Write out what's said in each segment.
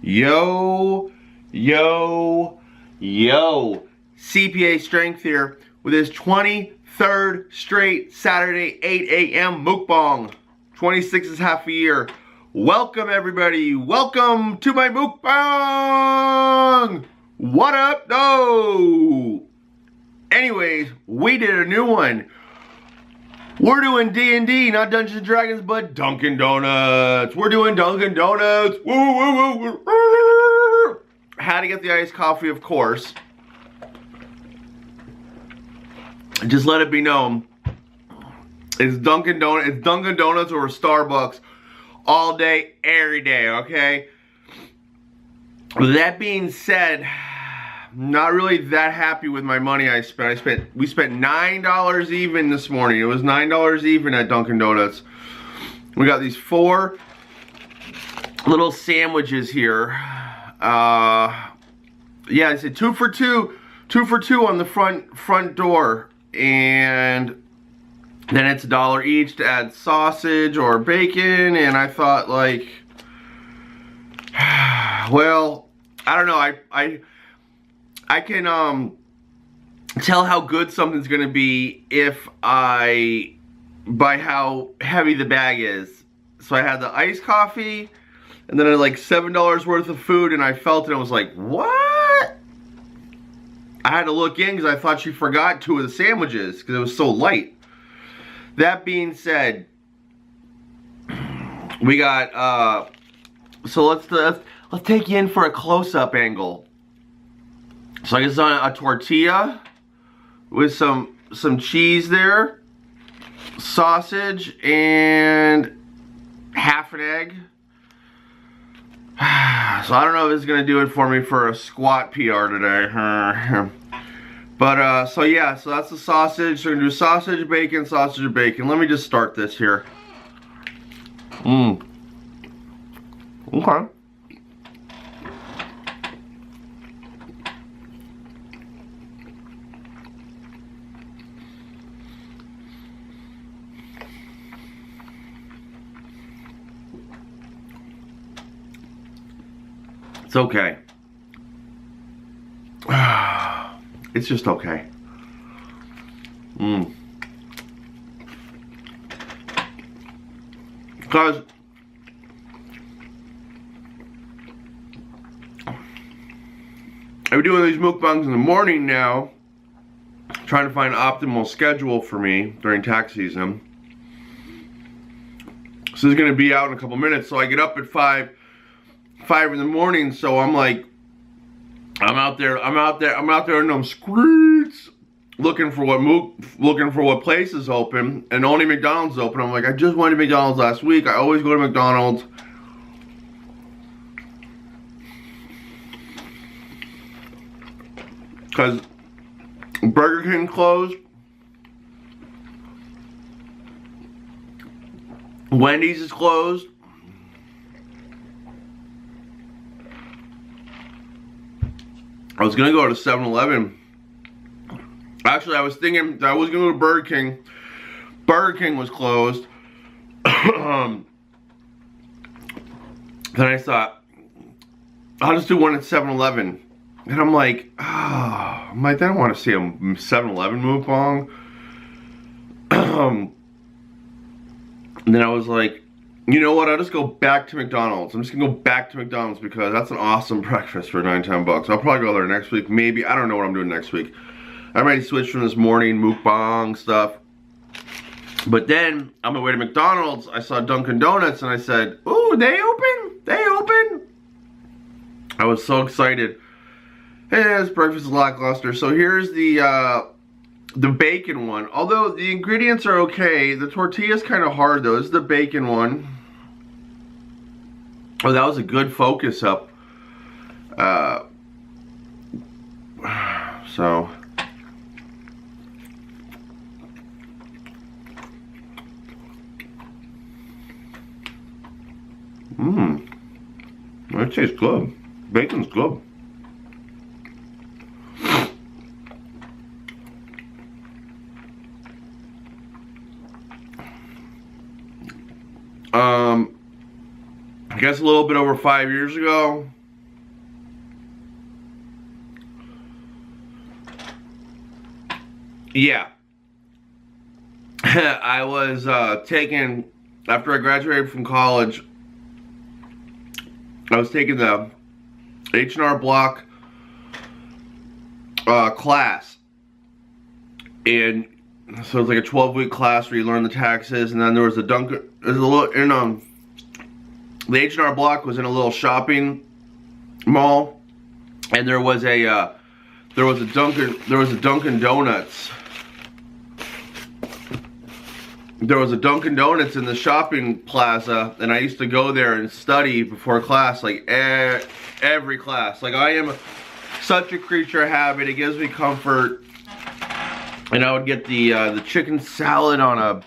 Yo, yo, yo. CPA Strength here with his 23rd straight Saturday 8 a.m. mukbang. 26 is half a year. Welcome everybody. Welcome to my mukbang. What up, though? Anyways, we did a new one. We're doing D&D, not Dungeons and Dragons, but Dunkin Donuts. We're doing Dunkin Donuts. Woo, woo, woo, woo. Had to get the iced coffee, of course. Just let it be known, it's Dunkin Donuts or Starbucks all day, every day, okay? With that being said, not really that happy with my money I spent. We spent $9 even this morning. It was $9 even at Dunkin Donuts. We got these 4 little sandwiches here. Yeah, I said 2 for 2 on the front door, and then it's $1 each to add sausage or bacon. And I thought, like, well, I don't know. I can tell how good something's gonna be by how heavy the bag is. So I had the iced coffee, and then I had like $7 worth of food, and I felt it and I was like, what? I had to look in because I thought she forgot 2 of the sandwiches because it was so light. That being said, we got so let's take you in for a close-up angle. So I guess on a tortilla with some cheese there, sausage, and half an egg. So I don't know if this is gonna do it for me for a squat PR today. But so yeah, so that's the sausage. So we're gonna do sausage, bacon, sausage, bacon. Let me just start this here. Okay. It's okay. It's just okay. Because I'm doing these mukbangs in the morning now, trying to find an optimal schedule for me during tax season. So this is going to be out in a couple minutes, so I get up at 5 in the morning, so I'm like, I'm out there in them streets looking for what place is open, and only McDonald's is open. I'm like, I just went to McDonald's last week. I always go to McDonald's. Because Burger King closed. Wendy's is closed. I was gonna go to 7-Eleven. Actually, I was thinking that I was gonna go to Burger King. Burger King was closed. Then I thought, I'll just do one at 7-Eleven. And I'm like, I don't want to see a 7-Eleven mukbang. And then I was like, you know what, I'll just go back to McDonald's. I'm just gonna go back to McDonald's because that's an awesome breakfast for $9-10 bucks. I'll probably go there next week. Maybe, I don't know what I'm doing next week. I might switch from this morning mukbang stuff. But then, on my way to McDonald's, I saw Dunkin Donuts and I said, ooh, they open? They open? I was so excited. Hey, this breakfast is lackluster. So here's the bacon one. Although the ingredients are okay, the tortilla is kind of hard though. This is the bacon one. Oh, that was a good focus up. So. That tastes good. Bacon's good. I guess a little bit over 5 years ago, yeah. I was taking, after I graduated from college, I was taking the H&R Block class. And so it's like a 12-week class where you learn the taxes, and then there was a Dunkin', there's a little, the H&R Block was in a little shopping mall, and there was a Dunkin' Donuts. There was a Dunkin' Donuts in the shopping plaza, and I used to go there and study before class, like every class. Like, I am such a creature of habit. It gives me comfort. And I would get the chicken salad on a,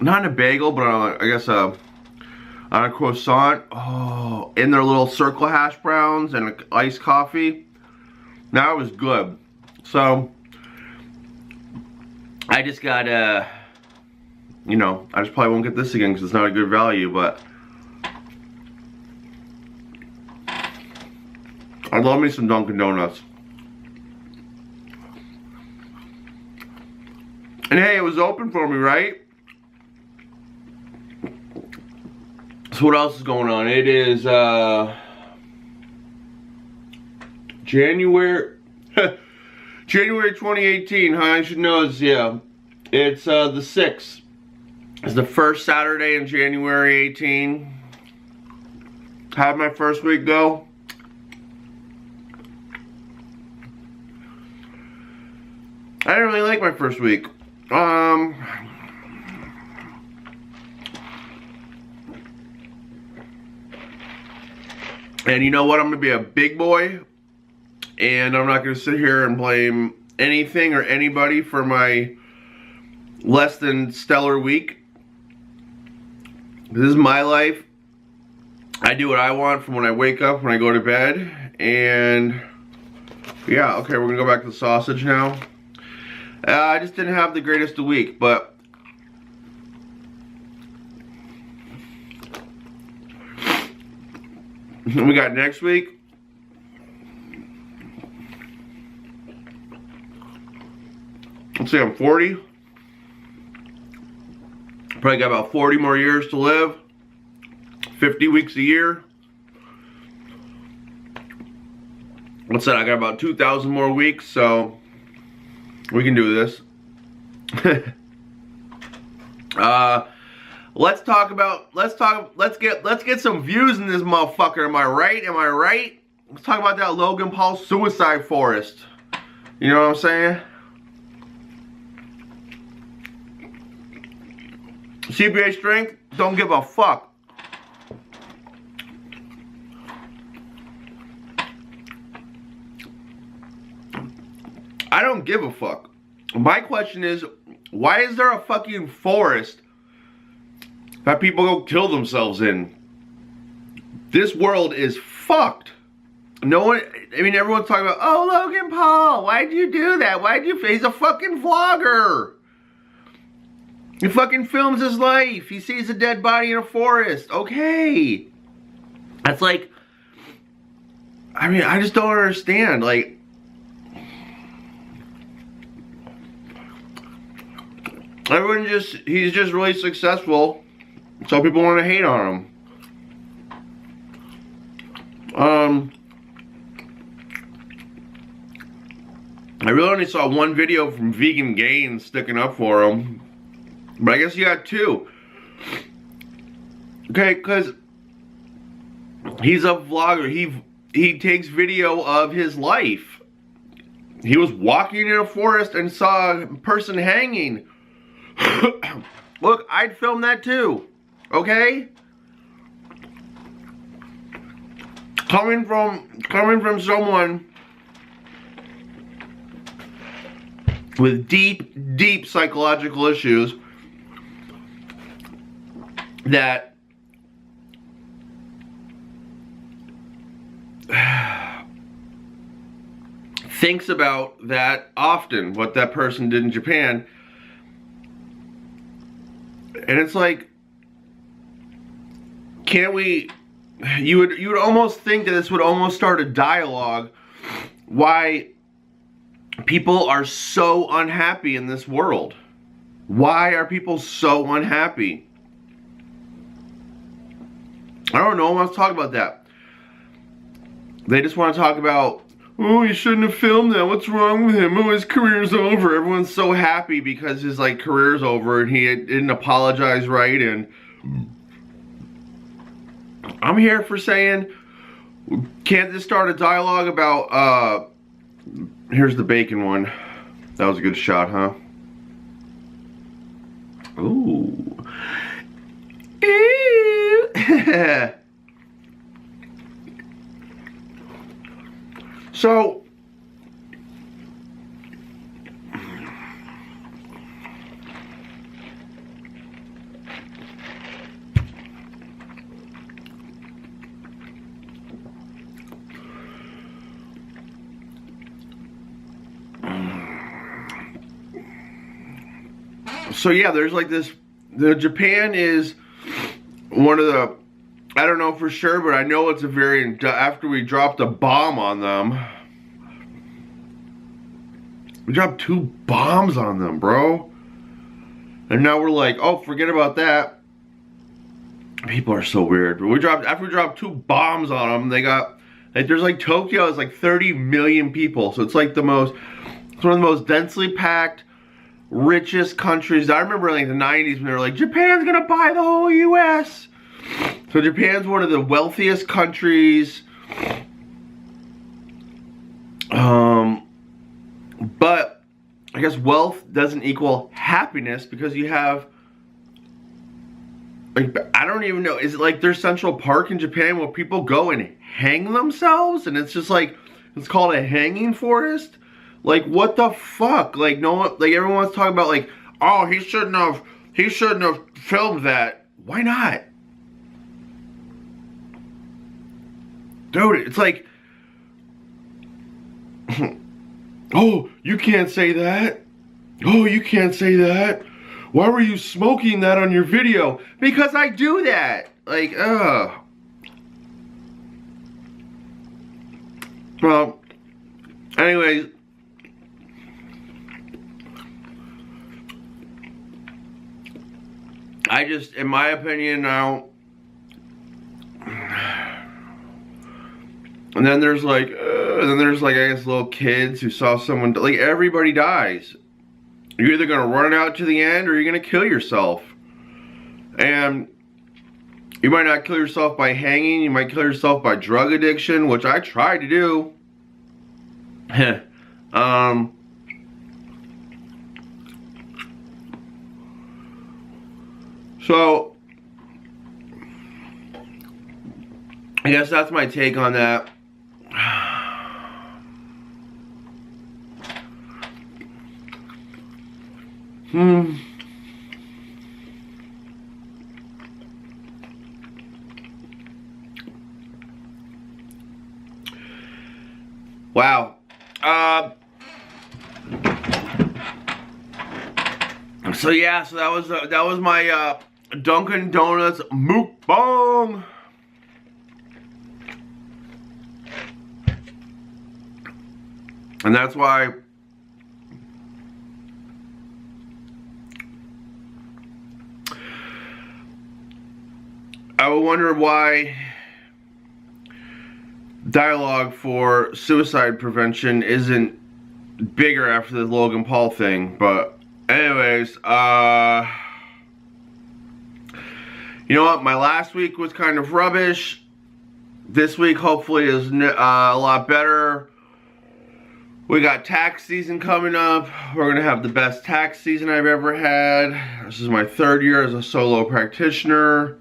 not in a bagel, but on I guess on a croissant. Oh, in their little circle hash browns and iced coffee. That was good. So I just got you know, I just probably won't get this again because it's not a good value, but I love me some Dunkin' Donuts. And hey, it was open for me, right? So what else is going on? It is January January 2018. Huh? I should know this. Yeah, it's the 6th. It's the first Saturday in January 18. How'd my first week go? I didn't really like my first week. And you know what? I'm gonna be a big boy, and I'm not gonna sit here and blame anything or anybody for my less than stellar week. This is my life. I do what I want from when I wake up, when I go to bed, and yeah, okay, we're gonna go back to the sausage now. I just didn't have the greatest of week, but we got next week. Let's see, I'm 40. Probably got about 40 more years to live. 50 weeks a year. What's that? I got about 2,000 more weeks, so we can do this. Let's get some views in this motherfucker. Am I right? Am I right? Let's talk about that Logan Paul suicide forest. You know what I'm saying? CBA strength, don't give a fuck. I don't give a fuck. My question is, why is there a fucking forest that people go kill themselves in? This world is fucked. No one, I mean, everyone's talking about, oh, Logan Paul, why'd you do that? He's a fucking vlogger. He fucking films his life. He sees a dead body in a forest. Okay. That's like, I mean, I just don't understand. Like, he's just really successful, so people want to hate on him. I really only saw one video from Vegan Gains sticking up for him, but I guess you got two. Okay, because he's a vlogger. He takes video of his life. He was walking in a forest and saw a person hanging. Look, I'd film that too. Okay? Coming from someone with deep psychological issues that thinks about that often, what that person did in Japan. And it's like, can't we, you would almost think that this would almost start a dialogue. Why People are so unhappy in this world. Why are people so unhappy? I don't know. Let's talk about that. They just want to talk about, oh, you shouldn't have filmed that. What's wrong with him? Oh, his career's over. Everyone's so happy because his like career's over and he didn't apologize right. And I'm here for saying, can't this start a dialogue about, here's the bacon one. That was a good shot, huh? Ooh. Ew. So, yeah, there's like this, Japan is one of the, I don't know for sure, but I know it's a variant. After we dropped a bomb on them, we dropped 2 bombs on them, bro. And now we're like, oh, forget about that. People are so weird. But after we dropped 2 bombs on them, they got, like, there's like Tokyo is like 30 million people. So it's like it's one of the most densely packed, richest countries. I remember like the 90s when they were like, Japan's gonna buy the whole US. So Japan's one of the wealthiest countries. But I guess wealth doesn't equal happiness because you have, like, I don't even know, is it like there's Central Park in Japan where people go and hang themselves and it's just like, it's called a hanging forest? Like, what the fuck? Like, no one, like, everyone's talking about like, oh, he shouldn't have filmed that. Why not? Dude, it's like, oh, you can't say that. Oh, you can't say that. Why were you smoking that on your video? Because I do that. Like, well, anyways. I just, in my opinion now, and then there's like, I guess little kids who saw someone, like, everybody dies. You're either gonna run it out to the end or you're gonna kill yourself. And you might not kill yourself by hanging, you might kill yourself by drug addiction, which I tried to do. So, I guess that's my take on that. Wow. So yeah, so that was my Dunkin Donuts mukbang. And that's why I would wonder why dialogue for suicide prevention isn't bigger after the Logan Paul thing. But anyways, you know what? My last week was kind of rubbish. This week hopefully is a lot better. We got tax season coming up. We're gonna have the best tax season I've ever had. This is my 3rd year as a solo practitioner.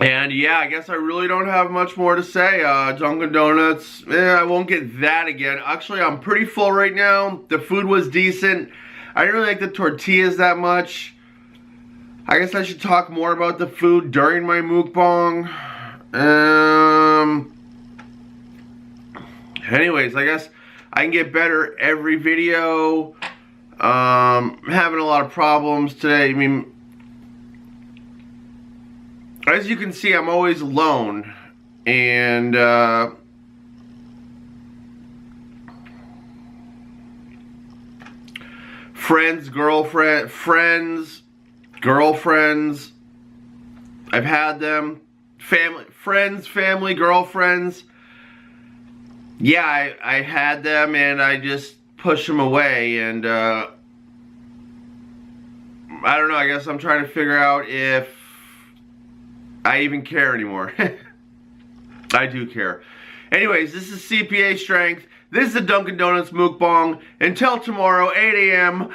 And yeah, I guess I really don't have much more to say. Dunkin Donuts, I won't get that again. Actually, I'm pretty full right now. The food was decent. I didn't really like the tortillas that much. I guess I should talk more about the food during my mukbang. Anyways, I guess I can get better every video. I'm having a lot of problems today. I mean, as you can see, I'm always alone. And friends, girlfriends, I've had them. Family, girlfriends. Yeah, I had them and I just pushed them away, and I don't know, I guess I'm trying to figure out if I even care anymore. I do care. Anyways, this is CPA Strength. This is the Dunkin Donuts Mukbang. Until tomorrow, 8 a.m.